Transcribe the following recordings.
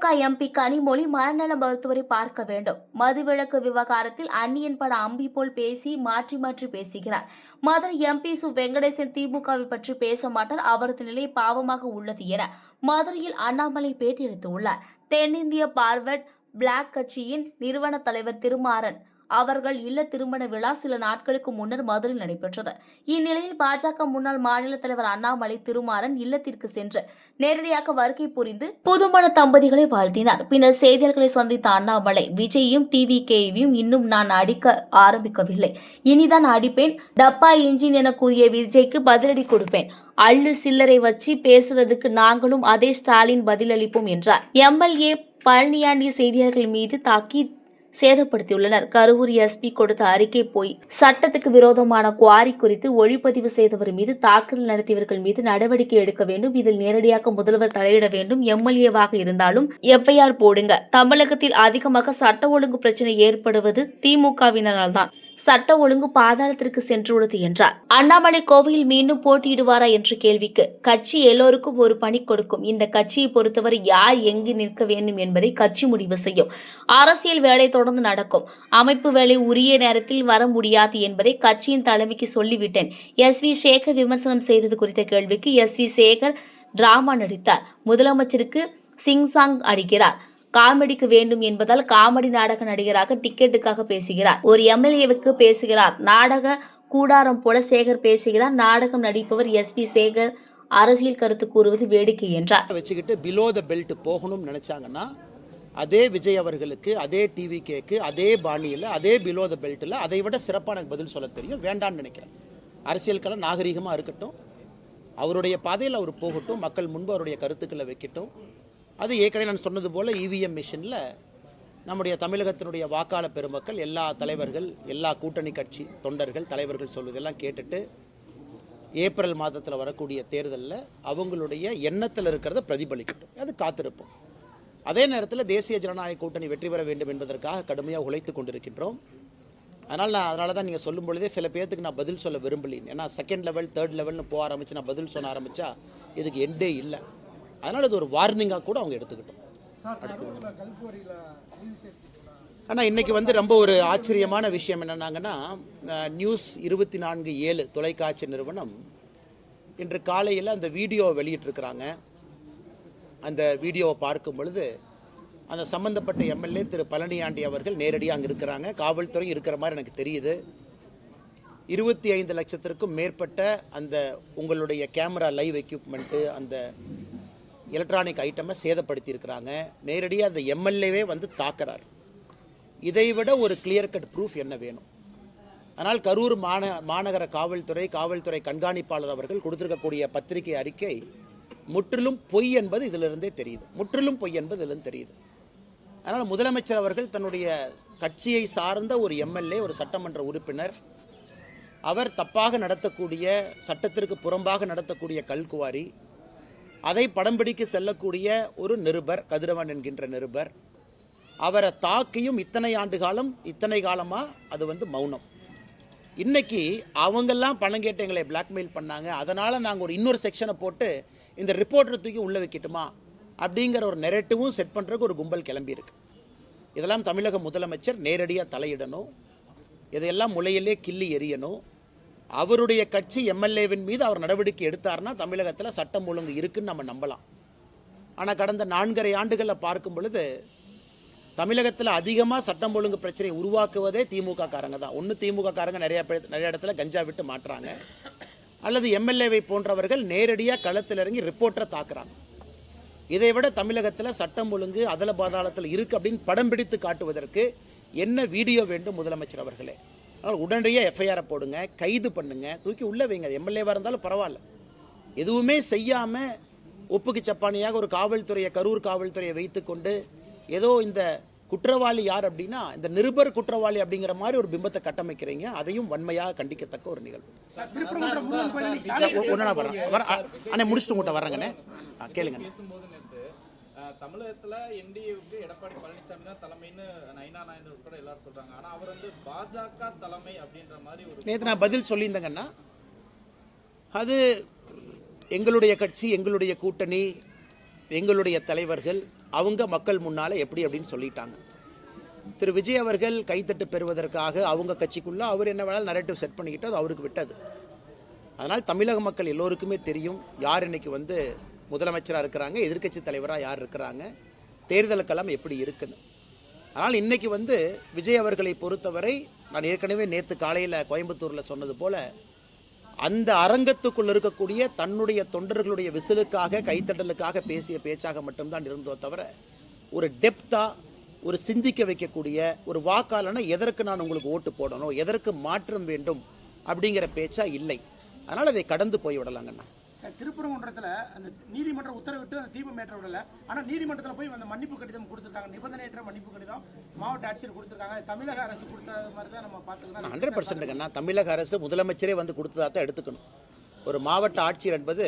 திமுக MP Kanimozhi மனநல மருத்துவரை பார்க்க வேண்டும். மதுவிலக்கு விவகாரத்தில் அந்நியன் பட அம்பி போல் பேசி மாற்றி மாற்றி பேசுகிறார். மதுரை எம்பி சு. வெங்கடேசன் திமுகவை பற்றி பேச மாட்டார், அவரது நிலை பாவமாக உள்ளது என மதுரையில் அண்ணாமலை பேட்டியளித்துள்ளார். தென்னிந்திய பார்வர்ட் பிளாக் கட்சியின் நிறுவன தலைவர் திருமாறன் அவர்கள் இல்ல திருமண விழா சில நாட்களுக்கு முன்னர் மதுரையில் நடைபெற்றது. இந்நிலையில் பாஜக முன்னாள் மாநில தலைவர் அண்ணாமலை திருமாறன் இல்லத்திற்கு சென்று நேரடியாக வருகை புரிந்து புதுமண தம்பதிகளை வாழ்த்தினார். பின்னர் செய்தியாளர்களை சந்தித்த அண்ணாமலை, விஜயும் டிவிகேவையும் இன்னும் நான் அடிக்க ஆரம்பிக்கவில்லை, இனிதான் அடிப்பேன், டப்பா இன்ஜின் என கூறிய விஜய்க்கு பதிலடி கொடுப்பேன், அள்ளு சில்லறை வச்சு பேசுறதுக்கு நாங்களும் அதே ஸ்டாலின் பதிலளிப்போம் என்றார். எம்எல்ஏ பழனியாண்டி செய்தியாளர்கள் மீது தாக்கி சேதப்படுத்தியுள்ளனர். கரூர் எஸ்பி கொடுத்த அறிக்கை போய் சட்டத்துக்கு விரோதமான குவாரி குறித்து ஒளிப்பதிவு செய்தவர் மீது தாக்குதல் நடத்தியவர்கள் மீது நடவடிக்கை எடுக்க வேண்டும். இதில் நேரடியாக முதல்வர் தலையிட வேண்டும். எம்எல்ஏவாக இருந்தாலும் எஃப்ஐஆர் போடுங்க. தமிழகத்தில் அதிகமாக சட்ட ஒழுங்கு பிரச்சனை ஏற்படுவது திமுகவினரால் தான். சட்ட ஒழுங்கு பாதாளத்திற்கு சென்றுள்ளது என்றார். அண்ணாமலை கோவையில் மீண்டும் போட்டியிடுவாரா என்ற கேள்விக்கு, கட்சி எல்லோருக்கும் ஒரு பணி கொடுக்கும். இந்த கட்சியை பொறுத்தவரை யார் எங்கு நிற்க வேண்டும் என்பதை கட்சி முடிவு செய்யும். அரசியல் வேலை தொடர்ந்து நடக்கும். அமைப்பு வேலை உரிய நேரத்தில் வர முடியாது என்பதை கட்சியின் தலைமைக்கு சொல்லிவிட்டேன். எஸ்.வி. சேகர் விமர்சனம் செய்தது குறித்த கேள்விக்கு, எஸ்.வி. சேகர் டிராமா நடித்தார், முதலமைச்சருக்கு சிங்சாங் அடிக்கிறார், காமெடிக்கு வேண்டும் என்பதால் காமெடி நாடக நடிகராக டிக்கெட்டுக்காக பேசுகிறார், ஒரு எம்எல்ஏவுக்கு பேசுகிறார், நாடக கூடாரம் போல சேகர் பேசுகிறார், நாடகம் நடிப்பவர் எஸ்.வி. சேகர் அரசியல் கருத்து கூறுவது வேடிக்கை என்றார். வச்சுக்கிட்டு பிலோ த பெல்ட் போகணும்னு நினைச்சாங்கன்னா அதே விஜய் அவர்களுக்கு, அதே டிவிகேக்கு, அதே பாணியில், அதே பிலோ த பெல்ட்டில் அதை விட சிறப்பான பதில் சொல்ல தெரியும். வேண்டான்னு நினைக்கிறேன். அரசியல் களம் நாகரீகமாக இருக்கட்டும், அவருடைய பாதையில் அவர் போகட்டும், மக்கள் முன்பு அவருடைய கருத்துக்களை வைக்கட்டும். அது ஏற்கனவே நான் சொன்னது போல் இவிஎம் மிஷினில் நம்முடைய தமிழகத்தினுடைய வாக்காளர் பெருமக்கள், எல்லா தலைவர்கள், எல்லா கூட்டணி கட்சி தொண்டர்கள், தலைவர்கள் சொல்வதெல்லாம் கேட்டுட்டு ஏப்ரல் மாதத்தில் வரக்கூடிய தேர்தலில் அவங்களுடைய எண்ணத்தில் இருக்கிறத பிரதிபலிக்கட்டும். அது காத்திருப்போம். அதே நேரத்தில் தேசிய ஜனநாயக கூட்டணி வெற்றி பெற வேண்டும் என்பதற்காக கடுமையாக உழைத்து கொண்டிருக்கின்றோம். அதனால தான் நீங்கள் சொல்லும் பொழுதே சில பேர்த்துக்கு நான் பதில் சொல்ல விரும்பலின். ஏன்னா செகண்ட் லெவல், தேர்ட் லெவல்னு போக ஆரம்பித்து நான் பதில் சொல்ல ஆரம்பித்தா இதுக்கு எண்டே இல்லை. அதனால் இது ஒரு வார்னிங்காக கூட அவங்க எடுத்துக்கிட்டோம். ஆனால் இன்றைக்கி ரொம்ப ஒரு ஆச்சரியமான விஷயம் என்னன்னாங்கன்னா, நியூஸ் 24/7 தொலைக்காட்சி நிறுவனம் இன்று காலையில் அந்த வீடியோ வெளியிட்டிருக்கிறாங்க. அந்த வீடியோவை பார்க்கும் பொழுது அந்த சம்பந்தப்பட்ட எம்எல்ஏ திரு பழனியாண்டி அவர்கள் நேரடியாக அங்கே இருக்கிறாங்க. காவல்துறை இருக்கிற மாதிரி எனக்கு தெரியுது. 25 லட்சத்திற்கும் மேற்பட்ட அந்த உங்களுடைய கேமரா லைவ் எக்யூப்மெண்ட்டு, அந்த எலக்ட்ரானிக் ஐட்டமை சேதப்படுத்தி இருக்கிறாங்க. நேரடியாக அந்த எம்எல்ஏவே தாக்குறார். இதைவிட ஒரு கிளியர் கட் ப்ரூஃப் என்ன வேணும்? ஆனால் கரூர் மாநகர காவல்துறை கண்காணிப்பாளர் அவர்கள் கொடுத்திருக்கக்கூடிய பத்திரிகை அறிக்கை முற்றிலும் பொய் என்பது இதிலிருந்தே தெரியுது. முற்றிலும் பொய் என்பது இதிலிருந்து தெரியுது. அதனால் முதலமைச்சர் அவர்கள் தன்னுடைய கட்சியை சார்ந்த ஒரு எம்எல்ஏ, ஒரு சட்டமன்ற உறுப்பினர், அவர் தப்பாக நடத்தக்கூடிய, சட்டத்திற்கு புறம்பாக நடத்தக்கூடிய கல்குவாரி, அதை படம் பிடிக்க செல்லக்கூடிய ஒரு நிருபர், கதிரவன் என்கின்ற நிருபர், அவரை தாக்கியும் இத்தனை காலமாக அது மௌனம். இன்னைக்கு அவங்கெல்லாம் பணம் கேட்டு எங்களை பிளாக்மெயில் பண்ணாங்க, அதனால் நாங்கள் ஒரு இன்னொரு செக்ஷனை போட்டு இந்த ரிப்போர்ட்டரை தூக்கி உள்ளே வைக்கட்டுமா அப்படிங்கிற ஒரு நெரேட்டிவும் செட் பண்ணுறதுக்கு ஒரு கும்பல் கிளம்பியிருக்கு. இதெல்லாம் தமிழக முதலமைச்சர் நேரடியாக தலையிடணும். இதையெல்லாம் முளையிலே கிள்ளி எறியணும். அவருடைய கட்சி எம்எல்ஏவின் மீது அவர் நடவடிக்கை எடுத்தார்னா தமிழகத்தில் சட்டம் ஒழுங்கு இருக்குன்னு நம்ம நம்பலாம். ஆனால் கடந்த 4.5 ஆண்டுகளில் பார்க்கும் பொழுது தமிழகத்தில் அதிகமாக சட்டம் ஒழுங்கு பிரச்சனை உருவாக்குவதே திமுக காரங்க தான். ஒன்று திமுக காரங்க நிறைய இடத்துல கஞ்சா விட்டு மாட்டுறாங்க, அல்லது எம்எல்ஏவை போன்றவர்கள் நேரடியாக களத்தில் இறங்கி ரிப்போர்ட்டரை தாக்குறாங்க. இதை விட தமிழகத்தில் சட்டம் ஒழுங்கு அதல பாதாளத்தில் இருக்குது அப்படின்னு படம் பிடித்து காட்டுவதற்கு என்ன வீடியோ வேண்டும் முதலமைச்சர் அவர்களே? அதனால் உடனடியாக எஃப்ஐஆரை போடுங்க, கைது பண்ணுங்க, தூக்கி உள்ளே வைங்க. எம்எல்ஏவாக இருந்தாலும் பரவாயில்ல. எதுவுமே செய்யாமல் ஒப்புக்கு சப்பானியாக ஒரு காவல்துறையை, கரூர் காவல்துறையை வைத்துக்கொண்டு ஏதோ இந்த குற்றவாளி யார் அப்படின்னா இந்த நிருபர் குற்றவாளி அப்படிங்கிற மாதிரி ஒரு பிம்பத்தை கட்டமைக்கிறீங்க. அதையும் வன்மையாக கண்டிக்கத்தக்க ஒரு நிகழ்வு. அண்ணே முடிச்சுட்டு உங்கள்கிட்ட வர்றேங்கண்ணே, கேளுங்க. தமிழகத்துல என்டிஏவுக்கு எடப்பாடி பழனிசாமி தான் தலைமைன்னு நைனா நாயந்தர் உட்பட எல்லாரும் சொல்றாங்க. ஆனா அவர் பாஜக தலைமை அப்படின்ற மாதிரி ஒரு நேற்று நான் பதில் சொல்லியிருந்தேங்கன்னா, அது எங்களுடைய கட்சி, எங்களுடைய கூட்டணி, எங்களுடைய தலைவர்கள் அவங்க மக்கள் முன்னால் எப்படி அப்படின்னு சொல்லிட்டாங்க. திரு விஜய் அவர்கள் கைத்தட்டு பெறுவதற்காக அவங்க கட்சிக்குள்ளே அவர் என்ன வேணாலும் நரேட்டிவ் செட் பண்ணிக்கிட்டு அது அவருக்கு விட்டது. அதனால் தமிழக மக்கள் எல்லோருக்குமே தெரியும் யார் இன்னைக்கு வந்து முதலமைச்சராக இருக்கிறாங்க, எதிர்க்கட்சி தலைவராக யார் இருக்கிறாங்க, தேர்தலுக்கெல்லாம் எப்படி இருக்குன்னு. ஆனால் இன்றைக்கி வந்து விஜய் அவர்களை பொறுத்தவரை நான் ஏற்கனவே நேற்று காலையில் கோயம்புத்தூரில் சொன்னது போல் அந்த அரங்கத்துக்குள் இருக்கக்கூடிய தன்னுடைய தொண்டர்களுடைய விசிலுக்காக கைத்தட்டலுக்காக பேசிய பேச்சாக மட்டும்தான் இருந்தோ தவிர ஒரு டெப்த்தாக ஒரு சிந்திக்க வைக்கக்கூடிய ஒரு வாக்காளனை எதற்கு நான் உங்களுக்கு ஓட்டு போடணும், எதற்கு மாற்றம் வேண்டும் அப்படிங்கிற பேச்சா இல்லை. அதனால் அதை கடந்து போய் விடலாங்கண்ணா. சார், திருப்பரங்குன்றத்தில் அந்த நீதிமன்றம் உத்தரவிட்டு அந்த தீபம் ஏற்ற விடலை. ஆனால் நீதிமன்றத்தில் போய் அந்த மன்னிப்பு கடிதம் கொடுத்துருக்காங்க, நிபந்தனையற்ற மன்னிப்பு கடிதம் மாவட்ட ஆட்சியர் கொடுத்துருக்காங்க. தமிழக அரசு கொடுத்த மாதிரி தான் நம்ம பார்த்துக்கலாம். 100%ங்கண்ணா. தமிழக அரசு முதலமைச்சரே வந்து கொடுத்ததாக தான் எடுத்துக்கணும். ஒரு மாவட்ட ஆட்சியர் என்பது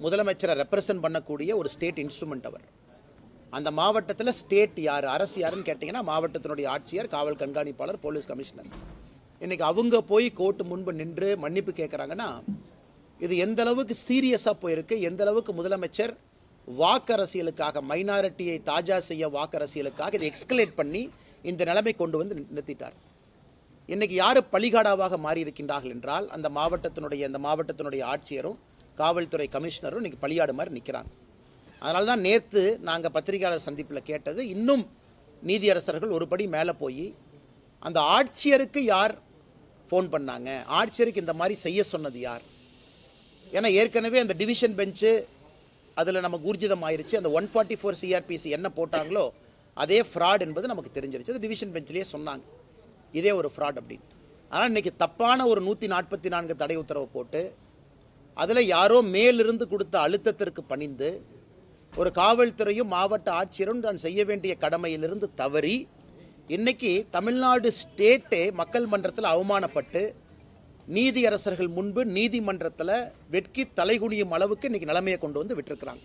முதலமைச்சரை ரெப்ரசன்ட் பண்ணக்கூடிய ஒரு ஸ்டேட் இன்ஸ்ட்ருமெண்ட். அவர் அந்த மாவட்டத்தில் ஸ்டேட் யார், அரசு யாருன்னு கேட்டிங்கன்னா மாவட்டத்தினுடைய ஆட்சியர், காவல் கண்காணிப்பாளர், போலீஸ் கமிஷனர். இன்றைக்கி அவங்க போய் கோர்ட்டு முன்பு நின்று மன்னிப்பு கேட்குறாங்கன்னா இது எந்த அளவுக்கு சீரியஸாக போயிருக்கு, எந்த அளவுக்கு முதலமைச்சர் வாக்கரசியலுக்காக மைனாரிட்டியை தாஜா செய்ய வாக்கரசியலுக்காக இதை எக்ஸ்கலேட் பண்ணி இந்த நிலைமை கொண்டு வந்து நிறுத்திட்டார். இன்றைக்கி யார் பலிகாடாவாக மாறி இருக்கின்றார்கள் என்றால் அந்த மாவட்டத்தினுடைய ஆட்சியரும் காவல்துறை கமிஷனரும் இன்றைக்கி பலியாடு மாதிரி நிற்கிறாங்க. அதனால தான் நேற்று நாங்கள் பத்திரிகையாளர் சந்திப்பில் கேட்டது, இன்னும் நீதியரசர்கள் ஒரு படி மேலே போய் அந்த ஆட்சியருக்கு யார் ஃபோன் பண்ணாங்க, ஆட்சியருக்கு இந்த மாதிரி செய்ய சொன்னது யார். ஏன்னா ஏற்கனவே அந்த டிவிஷன் பெஞ்சு அதில் நமக்கு ஊர்ஜிதம் ஆயிடுச்சு. அந்த 144 CRPC என்ன போட்டாங்களோ அதே ஃப்ராட் என்பது நமக்கு தெரிஞ்சிருச்சு. அது டிவிஷன் பெஞ்சிலேயே சொன்னாங்க இதே ஒரு ஃப்ராட் அப்படின்னு. ஆனால் இன்றைக்கி தப்பான ஒரு 144 தடை உத்தரவு போட்டு அதில் யாரோ மேலிருந்து கொடுத்த அழுத்தத்திற்கு பணிந்து ஒரு காவல்துறையும் மாவட்ட ஆட்சியரும் தான் செய்ய வேண்டிய கடமையிலிருந்து தவறி இன்றைக்கி தமிழ்நாடு ஸ்டேட்டே மக்கள் மன்றத்தில் அவமானப்பட்டு நீதியரசர்கள் முன்பு நீதிமன்றத்தில் வெட்கி தலைகுனியும் அளவுக்கு இன்றைக்கி நிலைமையை கொண்டு வந்து விட்டுருக்குறாங்க.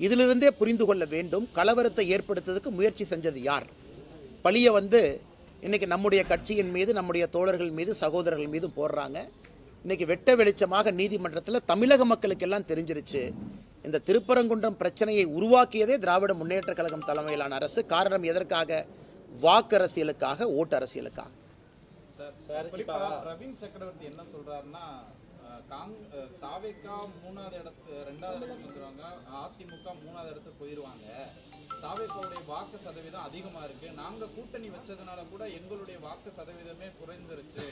இதிலிருந்தே புரிந்து கொள்ள வேண்டும் கலவரத்தை ஏற்படுத்துறதுக்கு முயற்சி செஞ்சது யார். பழியை வந்து இன்றைக்கி நம்முடைய கட்சியின் மீது, நம்முடைய தோழர்கள் மீது, சகோதரர்கள் மீதும் போடுறாங்க. இன்றைக்கி வெட்ட வெளிச்சமாக நீதிமன்றத்தில் தமிழக மக்களுக்கெல்லாம் தெரிஞ்சிருச்சு இந்த திருப்பரங்குன்றம் பிரச்சனையை உருவாக்கியதே திராவிட முன்னேற்ற கழகம் தலைமையிலான அரசு. காரணம் எதற்காக? வாக்கு அரசியலுக்காக, ஓட்டு அரசியலுக்காக. பிரவீன் சக்கரவர்த்தி என்ன சொல்றாருன்னா தாவேகா 2வது இடத்துக்கு வந்துருவாங்க, அதிமுக 3வது இடத்துக்கு போயிடுவாங்க, தாவேகாவுடைய வாக்கு சதவீதம் அதிகமா இருக்கு, நாங்க கூட்டணி வச்சதுனால கூட எங்களுடைய வாக்கு சதவீதமே குறைந்துருச்சு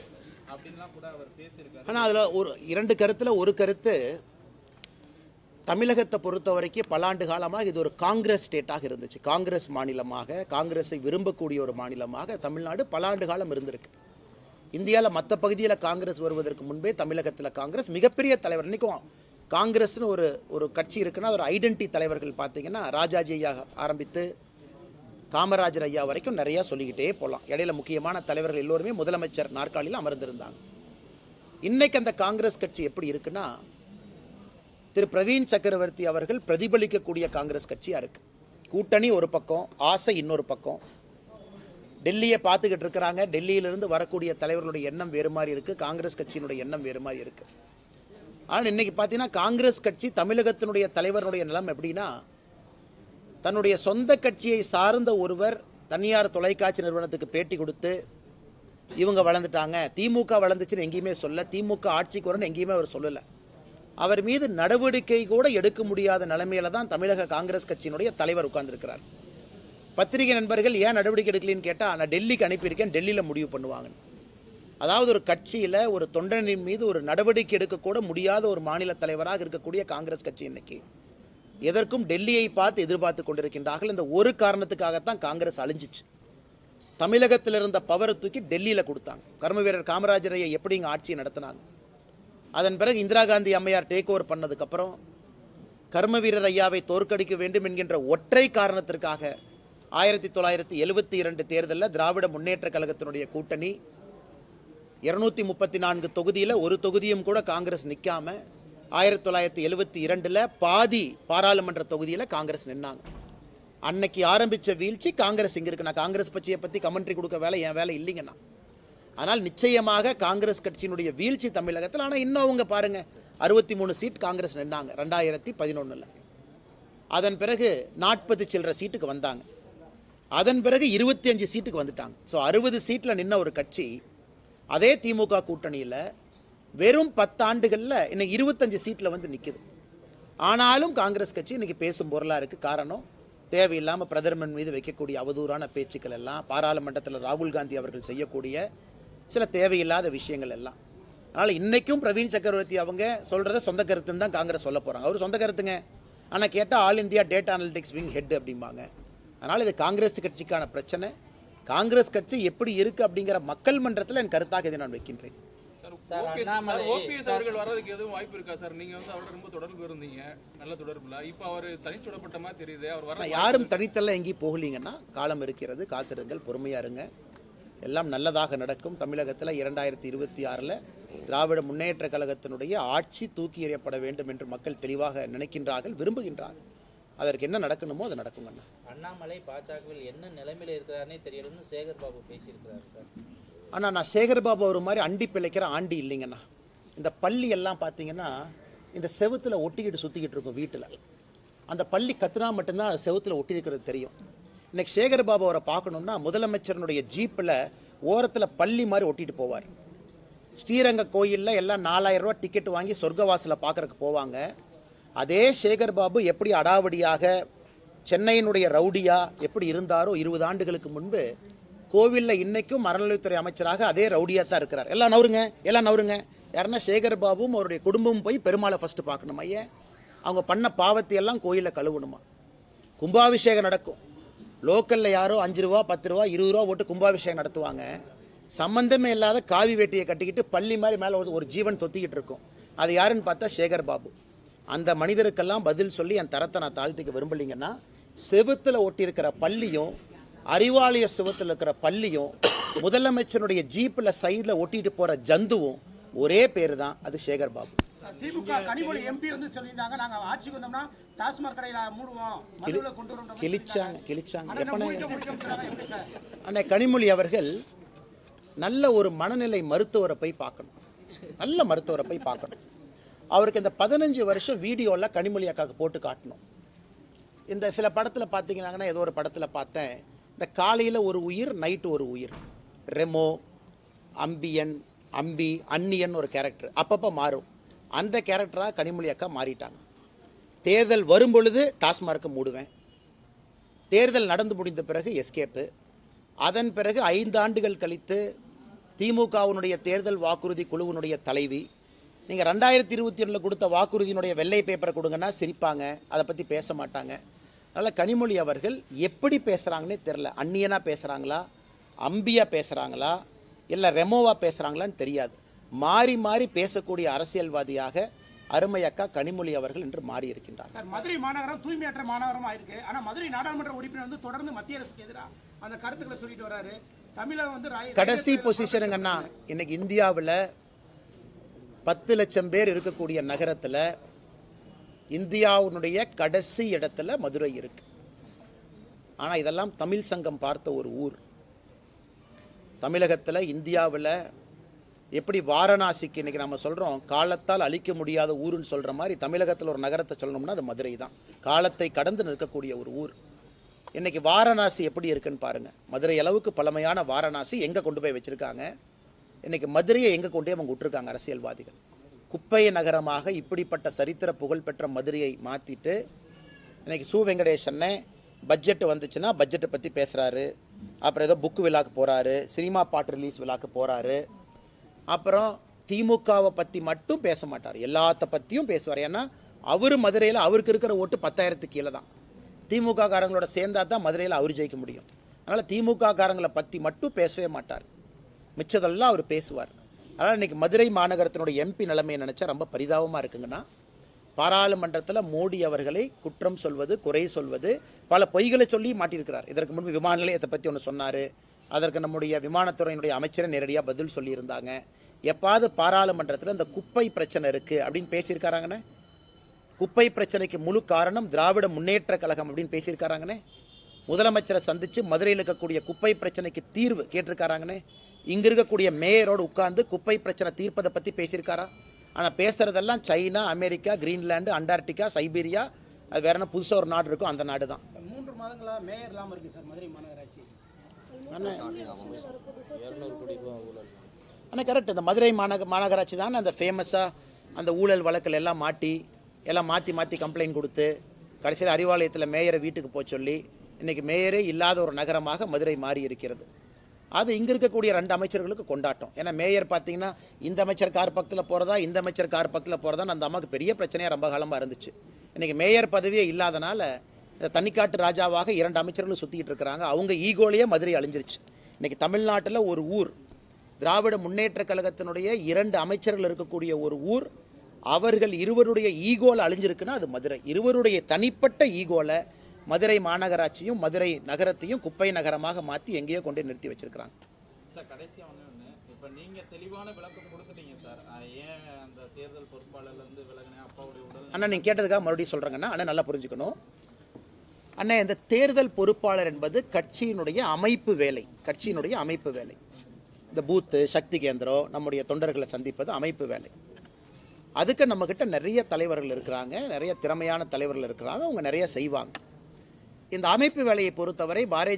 அப்படின்லாம் கூட அவர் பேசியிருக்காரு. ஆனால் அதில் ஒரு 2 கருத்தில் ஒரு கருத்து, தமிழகத்தை பொறுத்த வரைக்கும் பல ஆண்டு காலமாக இது ஒரு காங்கிரஸ் ஸ்டேட்டாக இருந்துச்சு. காங்கிரஸ் மாநிலமாக, காங்கிரஸை விரும்பக்கூடிய ஒரு மாநிலமாக தமிழ்நாடு பல ஆண்டு காலம் இருந்திருக்கு. இந்தியாவில் மற்ற பகுதியில் காங்கிரஸ் வருவதற்கு முன்பே தமிழகத்தில் காங்கிரஸ் மிகப்பெரிய தலைவர். இன்றைக்கும் காங்கிரஸ்னு ஒரு கட்சி இருக்குன்னா ஒரு ஐடென்டி தலைவர்கள் பார்த்தீங்கன்னா ராஜாஜி ஐயா ஆரம்பித்து காமராஜர் ஐயா வரைக்கும் நிறையா சொல்லிக்கிட்டே போகலாம். இடையில முக்கியமான தலைவர்கள் எல்லோருமே முதலமைச்சர் நாற்காலியில் அமர்ந்திருந்தாங்க. இன்றைக்கு அந்த காங்கிரஸ் கட்சி எப்படி இருக்குன்னா திரு பிரவீன் சக்கரவர்த்தி அவர்கள் பிரதிபலிக்கக்கூடிய காங்கிரஸ் கட்சியாக இருக்குது. கூட்டணி ஒரு பக்கம், ஆசை இன்னொரு பக்கம். டெல்லியை பார்த்துக்கிட்டு இருக்கிறாங்க. டெல்லியிலிருந்து வரக்கூடிய தலைவர்களுடைய எண்ணம் வேறு மாதிரி இருக்குது, காங்கிரஸ் கட்சியினுடைய எண்ணம் வேறு மாதிரி இருக்குது. ஆனால் இன்றைக்கி பார்த்தீங்கன்னா காங்கிரஸ் கட்சி தமிழகத்தினுடைய தலைவருடைய நிலம் எப்படின்னா தன்னுடைய சொந்த கட்சியை சார்ந்த ஒருவர் தனியார் தொலைக்காட்சி நிறுவனத்துக்கு பேட்டி கொடுத்து இவங்க வளர்ந்துட்டாங்க, திமுக வளர்ந்துச்சுன்னு எங்கேயுமே சொல்ல, திமுக ஆட்சிக்கு வரணும்னு எங்கேயுமே அவர் சொல்லலை. அவர் மீது நடவடிக்கை கூட எடுக்க முடியாத நிலைமையில தான் தமிழக காங்கிரஸ் கட்சியினுடைய தலைவர் உட்கார்ந்துருக்கிறார். பத்திரிகை நண்பர்கள் ஏன் நடவடிக்கை எடுக்கலன்னு கேட்டால் நான் டெல்லிக்கு அனுப்பியிருக்கேன், டெல்லியில் முடிவு பண்ணுவாங்க. அதாவது ஒரு கட்சியில் ஒரு தொண்டனின் மீது ஒரு நடவடிக்கை எடுக்கக்கூட முடியாத ஒரு மாநில தலைவராக இருக்கக்கூடிய காங்கிரஸ் கட்சி இன்னைக்கு எதற்கும் டெல்லியை பார்த்து எதிர்பார்த்து கொண்டிருக்கின்றார்கள். இந்த ஒரு காரணத்துக்காகத்தான் காங்கிரஸ் அழிஞ்சிச்சு. தமிழகத்தில் இருந்த பவரை தூக்கி டெல்லியில் கொடுத்தாங்க. கர்ம வீரர் காமராஜரையை எப்படி இங்கே ஆட்சியை நடத்தினாங்க. அதன் பிறகு இந்திரா காந்தி அம்மையார் டேக் ஓவர் பண்ணதுக்கப்புறம் கர்ம வீரர் ஐயாவை தோற்கடிக்க வேண்டும் என்கின்ற ஒற்றை காரணத்திற்காக 1972 தேர்தலில் திராவிட முன்னேற்ற கழகத்தினுடைய கூட்டணி 234 தொகுதியில் ஒரு தொகுதியும் கூட காங்கிரஸ் நிற்காம 1972 பாதி பாராளுமன்ற தொகுதியில் காங்கிரஸ் நின்னாங்க. அன்னைக்கு ஆரம்பித்த வீழ்ச்சி காங்கிரஸ் இங்கே இருக்கு. நான் காங்கிரஸ் கட்சியை பற்றி கமெண்ட்ரி கொடுக்க வேலை என் வேலை இல்லைங்கண்ணா. ஆனால் நிச்சயமாக காங்கிரஸ் கட்சியினுடைய வீழ்ச்சி தமிழகத்தில். ஆனால் இன்னும் அவங்க பாருங்கள் 63 சீட் காங்கிரஸ் நின்னாங்க 2011. அதன் பிறகு 40 சில்லற சீட்டுக்கு வந்தாங்க. அதன் பிறகு 25 சீட்டுக்கு வந்துட்டாங்க. ஸோ 60 சீட்டில் நின்ன ஒரு கட்சி அதே திமுக கூட்டணியில் வெறும் 10 ஆண்டுகளில் இன்னைக்கு 25 சீட்டில் வந்து நிற்குது. ஆனாலும் காங்கிரஸ் கட்சி இன்னைக்கு பேசும் பொருளாக இருக்குது. காரணம், தேவையில்லாமல் பிரதமர் மீது வைக்கக்கூடிய அவதூறான பேச்சுக்கள் எல்லாம், பாராளுமன்றத்தில் ராகுல் காந்தி அவர்கள் செய்யக்கூடிய சில தேவையில்லாத விஷயங்கள் எல்லாம். அதனால் இன்றைக்கும் பிரவீன் சக்கரவர்த்தி அவங்க சொல்கிறத சொந்த கருத்துன்னு தான் காங்கிரஸ் சொல்ல போகிறாங்க. அவர் சொந்த கருத்துங்க, ஆனால் கேட்டால் all India data analytics wing head அப்படிம்பாங்க. அதனால் இது காங்கிரஸ் கட்சிக்கான பிரச்சனை. காங்கிரஸ் கட்சி எப்படி இருக்குது அப்படிங்கிற மக்கள் மன்றத்தில் என் கருத்தாக இதை நான் வைக்கின்றேன். ஓபிஎஸ் அவர்கள் வர்றதுக்கு எதுவும் வாய்ப்பு இருக்கா சார்? நீங்க வந்து அவரோட ரொம்ப தொடர்பு இருந்தீங்க, நல்ல தொடர்புல. இப்போ அவர் தனிச்சுடப்பட்ட மாதிரி தெரியுது. அவர் வர யாரும் தனித்தல்ல எங்கேயும் போகலீங்கன்னா காலம் இருக்கிறது, காத்திருங்கள், பொறுமையாக இருங்க, எல்லாம் நல்லதாக நடக்கும். தமிழகத்தில் 2026 திராவிட முன்னேற்ற கழகத்தினுடைய ஆட்சி தூக்கி எறியப்பட வேண்டும் என்று மக்கள் தெளிவாக நினைக்கின்றார்கள், விரும்புகின்றார்கள். அதற்கு என்ன நடக்கணுமோ அது நடக்குங்கண்ணா. அண்ணாமலை பாஜகவில் என்ன நிலைமையில் இருக்கிறாருன்னே தெரியலன்னு சேகர் பாபு பேசியிருக்கிறாரு சார். ஆனால் நான் சேகர் பாபு ஒரு மாதிரி அண்டி பிழைக்கிற ஆண்டி இல்லைங்கண்ணா. இந்த பள்ளி எல்லாம் பார்த்தீங்கன்னா இந்த செவுத்தில் ஒட்டிக்கிட்டு சுற்றிக்கிட்டு இருக்கும் வீட்டில். அந்த பள்ளி கத்துனா மட்டும்தான் செவுத்தில் ஒட்டி இருக்கிறது தெரியும். இன்னைக்கு சேகர் பாபு அவரை பார்க்கணுன்னா முதலமைச்சரனுடைய ஜீப்பில் ஓரத்தில் பள்ளி மாதிரி ஒட்டிட்டு போவார். ஸ்ரீரங்க கோயிலில் எல்லாம் 4000 ரூபா டிக்கெட் வாங்கி சொர்க்கவாசலில் பார்க்குறக்கு போவாங்க. அதே சேகர் பாபு எப்படி அடாவடியாக சென்னையினுடைய ரவுடியா எப்படி இருந்தாரோ 20 ஆண்டுகளுக்கு முன்பு, கோவிலில் இன்றைக்கும் அறநிலையத்துறை அமைச்சராக அதே ரவுடியாக தான் இருக்கிறார். எல்லாம் நவருங்க. யாருன்னா சேகர் பாபுவும் அவருடைய குடும்பமும் போய் பெருமாளை ஃபஸ்ட்டு பார்க்கணும். ஐயா, அவங்க பண்ண பாவத்தை எல்லாம் கோயிலில் கழுவணுமா. கும்பாபிஷேகம் நடக்கும். லோக்கலில் யாரோ 5 ரூபா 10 ரூபா 20 ரூபா போட்டு கும்பாபிஷேகம் நடத்துவாங்க. சம்பந்தமே இல்லாத காவி வேட்டியை கட்டிக்கிட்டு பள்ளி மாதிரி மேலே ஒரு ஜீவன் தொத்திக்கிட்டு இருக்கும். அது யாருன்னு பார்த்தா சேகர் பாபு. அந்த மனிதருக்கெல்லாம் பதில் சொல்லி என் தரத்தை நான் தாழ்த்திக்க விரும்பலிங்கன்னா, செவுத்தில் ஒட்டியிருக்கிற பள்ளியும் அறிவாலய செவுத்தில் இருக்கிற பள்ளியும் முதலமைச்சருடைய ஜீப்பில் சைடில் ஒட்டிட்டு போகிற ஜந்துவும் ஒரே பேர் தான், அது சேகர் பாபு. திமுக கனிமொழி எம்பி வந்து சொல்லியிருந்தாங்க, நாங்க ஆட்சிக்கு வந்தோம்னா டாஸ்மாக் கடையில மூடுவோம், மதுவில கொண்டு வரோம். கிழிச்சாங்க. அண்ணே கனிமொழி அவர்கள் நல்ல ஒரு மனநிலை மருத்துவரை போய் பார்க்கணும். நல்ல மருத்துவரை போய் பார்க்கணும். அவருக்கு இந்த 15 வருஷம் வீடியோவில் கனிமொழி அக்காவுக்கு போட்டு காட்டணும். இந்த சில படத்தில் பார்த்தீங்கன்னா, ஏதோ ஒரு படத்தில் பார்த்தேன், இந்த காலையில் ஒரு உயிர், நைட்டு ஒரு உயிர். ரெமோ, அம்பி, அன்னியன் ஒரு கேரக்டர் அப்பப்போ மாறும். அந்த கேரக்டராக கனிமொழி அக்கா மாறிட்டாங்க. தேர்தல் வரும் பொழுது டாஸ்மார்க்கை மூடுவேன், தேர்தல் நடந்து முடிந்த பிறகு எஸ்கேப்பு, அதன் பிறகு 5 ஆண்டுகள் கழித்து திமுகவினுடைய தேர்தல் வாக்குறுதி குழுவினுடைய தலைவி. நீங்கள் 2021 கொடுத்த வாக்குறுதியினுடைய வெள்ளை பேப்பரை கொடுங்கன்னா சிரிப்பாங்க, அதை பற்றி பேச மாட்டாங்க. அதனால் கனிமொழி அவர்கள் எப்படி பேசுகிறாங்கன்னே தெரில. அந்நியனாக பேசுகிறாங்களா, அம்பியாக பேசுகிறாங்களா, இல்லை ரெமோவாக பேசுகிறாங்களான்னு தெரியாது. மாறி மாறி பேசக்கூடிய அரசியல்வாதியாக அருமை அக்கா கனிமொழி அவர்கள் என்று மாறி இருக்கின்றார். சார், மதுரை மாநகரம் தூய்மையற்ற மாநகரமாக இருக்கு. ஆனால் மதுரை நாடாளுமன்ற உறுப்பினர் வந்து தொடர்ந்து மத்திய அரசுக்கு எதிராக அந்த கருத்துக்களை சொல்லிட்டு வர்றாரு. தமிழகம் வந்து கடைசி பொசிஷனுங்கன்னா, இன்னைக்கு இந்தியாவில் 10 லட்சம் பேர் இருக்கக்கூடிய நகரத்தில் இந்தியாவுடைய கடைசி இடத்துல மதுரை இருக்கு. ஆனால் இதெல்லாம் தமிழ் சங்கம் பார்த்த ஒரு ஊர். தமிழகத்தில் இந்தியாவில் எப்படி வாரணாசிக்கு இன்றைக்கி நம்ம சொல்கிறோம் காலத்தால் அழிக்க முடியாத ஊருன்னு சொல்கிற மாதிரி, தமிழகத்தில் ஒரு நகரத்தை சொல்லணும்னா அது மதுரை தான். காலத்தை கடந்து நிற்கக்கூடிய ஒரு ஊர். இன்றைக்கி வாரணாசி எப்படி இருக்குன்னு பாருங்கள். மதுரை அளவுக்கு பழமையான வாரணாசி எங்கே கொண்டு போய் வச்சுருக்காங்க. இன்றைக்கி மதுரையை எங்கே கொண்டு போய் அவங்க விட்டுருக்காங்க அரசியல்வாதிகள். குப்பைய நகரமாக இப்படிப்பட்ட சரித்திர புகழ்பெற்ற மதுரையை மாற்றிட்டு இன்றைக்கி சு வெங்கடேசன்னே பட்ஜெட்டு வந்துச்சுன்னா பட்ஜெட்டை பற்றி பேசுகிறாரு. அப்புறம் ஏதோ புக்கு விழாக்கு போகிறாரு, சினிமா பாட்டு ரிலீஸ் விழாக்கு போகிறாரு. அப்புறம் திமுகவை பற்றி மட்டும் பேச மாட்டார், எல்லாத்த பற்றியும் பேசுவார். ஏன்னா அவர் மதுரையில் அவருக்கு இருக்கிற ஓட்டு 10,000க்கு கீழே தான். திமுக காரங்களோட சேர்ந்தா தான் மதுரையில் அவர் ஜெயிக்க முடியும். அதனால் திமுக காரங்களை பற்றி மட்டும் பேசவே மாட்டார், மிச்சதெல்லாம் அவர் பேசுவார். அதனால் இன்றைக்கி மதுரை மாநகரத்தினுடைய எம்பி நிலைமையை நினச்சா ரொம்ப பரிதாபமாக இருக்குங்கன்னா, பாராளுமன்றத்தில் மோடி அவர்களை குற்றம் சொல்வது, குறை சொல்வது, பல பொய்களை சொல்லி மாட்டியிருக்கிறார். இதற்கு முன்பு விமான நிலையத்தை பற்றி ஒன்று சொன்னார், அதற்கு நம்முடைய விமானத்துறையினுடைய அமைச்சரை நேரடியாக பதில் சொல்லியிருந்தாங்க. எப்பாவது பாராளுமன்றத்தில் இந்த குப்பை பிரச்சனை இருக்குது அப்படின்னு பேசியிருக்காராங்கண்ணே. குப்பை பிரச்சனைக்கு முழு காரணம் திராவிட முன்னேற்ற கழகம் அப்படின்னு பேசியிருக்காராங்கண்ணே. முதலமைச்சரை சந்தித்து மதுரையில் இருக்கக்கூடிய குப்பை பிரச்சனைக்கு தீர்வு கேட்டிருக்காராங்கண்ணே. இங்கே இருக்கக்கூடிய மேயரோடு உட்கார்ந்து குப்பை பிரச்சனை தீர்ப்பதை பற்றி பேசியிருக்காரா? ஆனால் பேசுகிறதெல்லாம் China, America, Greenland, Antarctica, Siberia, அது வேற என்ன புதுசாக ஒரு நாடு இருக்கும், அந்த நாடு தான். 3 மாதங்களா மேயர் இல்லாமல் இருக்கு சார் மதுரை மாநகராட்சி. ஆனால் 200 கோடி ரூபா ஊழல். ஆனால் கரெக்ட், இந்த மதுரை மாநகராட்சி தான் அந்த ஃபேமஸாக அந்த ஊழல் வழக்கில் எல்லாம் மாற்றி கம்ப்ளைண்ட் கொடுத்து கடைசியில் அறிவாலயத்தில் மேயரை வீட்டுக்கு போக சொல்லி இன்றைக்கி மேயரே இல்லாத ஒரு நகரமாக மதுரை மாறி இருக்கிறது. அது இங்கே இருக்கக்கூடிய 2 அமைச்சர்களுக்கு கொண்டாட்டம். ஏன்னா மேயர் பார்த்தீங்கன்னா இந்த அமைச்சர் கார் பக்கத்தில் போகிறதா, இந்த அமைச்சர் கார் பக்கத்தில் போகிறதான்னு அந்த அம்மாவுக்கு பெரிய பிரச்சனையாக ரொம்ப காலமாக இருந்துச்சு. இன்றைக்கி மேயர் பதவியே இல்லாதனால இந்த தனிக்காட்டு ராஜாவாக 2 அமைச்சர்களும் சுற்றிக்கிட்டு இருக்கிறாங்க. அவங்க ஈகோலையே மதுரை அழிஞ்சிருச்சு. இன்றைக்கி தமிழ்நாட்டில் ஒரு ஊர், திராவிட முன்னேற்ற கழகத்தினுடைய 2 அமைச்சர்கள் இருக்கக்கூடிய ஒரு ஊர், அவர்கள் இருவருடைய ஈகோவில் அழிஞ்சிருக்குன்னா அது மதுரை. இருவருடைய தனிப்பட்ட ஈகோவில் மதுரை மாநகராட்சியும் மதுரை நகரத்தையும் குப்பை நகரமாக மாற்றி எங்கேயோ கொண்டு நிறுத்தி வச்சிருக்கிறாங்க. சார் கடைசியாக ஒன்று இப்போ நீங்கள் தெளிவான விளக்கம் கொடுத்துட்டீங்க சார். ஏன் அந்த தேர்தல் பொறுப்பாளர்லேருந்து விலகினேன் அப்பாவுடைய உடல் அண்ணா நீங்கள் கேட்டதுக்காக மறுபடியும் சொல்கிறேங்கன்னா, அண்ணா நல்லா புரிஞ்சுக்கணும். அண்ணா இந்த தேர்தல் பொறுப்பாளர் என்பது கட்சியினுடைய அமைப்பு வேலை, இந்த பூத்து சக்தி கேந்திரம் நம்முடைய தொண்டர்களை சந்திப்பது அமைப்பு வேலை. அதுக்கு நம்மக்கிட்ட நிறைய தலைவர்கள் இருக்கிறாங்க, நிறைய திறமையான தலைவர்கள் இருக்கிறாங்க, அவங்க நிறைய செய்வாங்க. இந்த அமைப்பு வேலையை பொறுத்தவரை பாரதிய